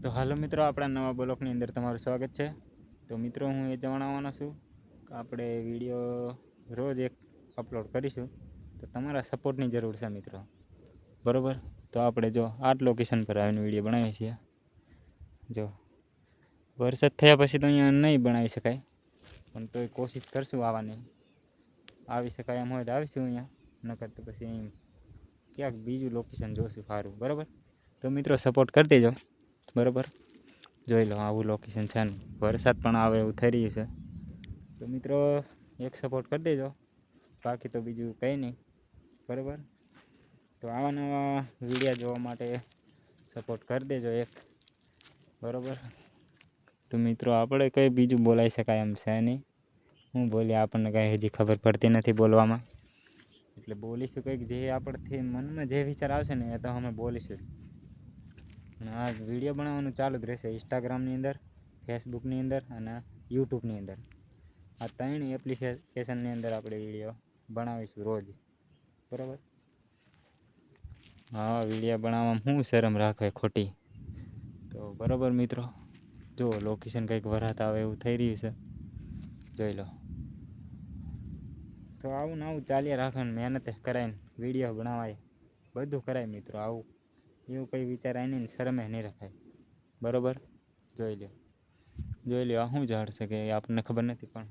તો હાલો મિત્રો, આપણા નવા બ્લોગની અંદર તમારું સ્વાગત છે। તો મિત્રો, હું એ જણાવવાનો છું કે આપણે વિડીયો રોજ એક અપલોડ કરીશું, તો તમારા સપોર્ટની જરૂર છે મિત્રો, બરાબર। તો આપણે જો આ લોકેશન પર આવીને વિડીયો બનાવીએ છીએ। જો વરસાદ થયા પછી તો અહીંયા નહીં બનાવી શકાય, પણ તોય કોશિશ કરશું આવવાની। આવી શકાય એમ હોય તો આવીશું અહીંયા, નકર તો પછી અહીં ક્યાંક બીજું લોકેશન જોઈશું સારું, બરાબર। તો મિત્રો સપોર્ટ કરી દેજો, બરાબર। જોઈ લો આવું લોકેશન છે ને વરસાદ પણ આવે એવું થઈ રહ્યું છે, તો મિત્રો એક સપોર્ટ કરી દેજો, બાકી તો બીજું કંઈ નહીં, બરાબર। તો આવા નવા વિડીયો જોવા માટે સપોર્ટ કરી દેજો એક, બરાબર। તો મિત્રો આપણે કંઈ બીજું બોલાઈ શકાય એમ છે નહીં, હું બોલીએ આપણને કાંઈ હજી ખબર પડતી નથી બોલવામાં, એટલે બોલીશું કંઈક જે આપણથી મનમાં જે વિચાર આવશે ને એ તો અમે બોલીશું। અને આ વિડીયો બનાવવાનું ચાલુ જ રહેશે ઇન્સ્ટાગ્રામની અંદર, ફેસબુકની અંદર અને યુટ્યુબની અંદર, આ ત્રણ એપ્લિકેશનની અંદર આપણે વિડીયો બનાવીશું રોજ, બરાબર। હા, વિડીયો બનાવવામાં શું શરમ રાખે ખોટી, તો બરાબર મિત્રો। જો લોકેશન કંઈક વરાત આવે એવું થઈ રહ્યું છે, જોઈ લો। તો આવું ને આવું ચાલ્યા રાખવાનું, મહેનત કરાઈને વિડીયો બનાવાય, બધું કરાય મિત્રો। આવું એવું કંઈ વિચારાય નહીં ને શરમે નહીં રખાય, બરાબર। જોઈ લો આ શું ઝાડ છે કે એ આપણને ખબર નથી, પણ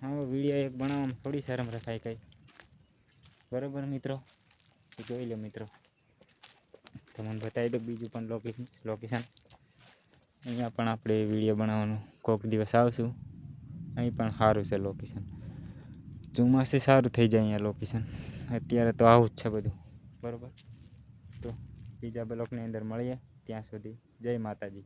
આવો વિડીયો એક બનાવવામાં થોડી શરમ રખાય કંઈ, બરાબર મિત્રો। જોઈ લો મિત્રો, તમને બતાવી દો બીજું પણ લોકેશન। અહીંયા પણ આપણે વિડીયો બનાવવાનું કોઈક દિવસ આવશું, અહીં પણ સારું છે લોકેશન, ચોમાસે સારું થઈ જાય અહીંયા લોકેશન, અત્યારે તો આવું જ છે બધું, બરાબર। તો બીજા બ્લોગની અંદર મળીએ, ત્યાં સુધી જય માતાજી।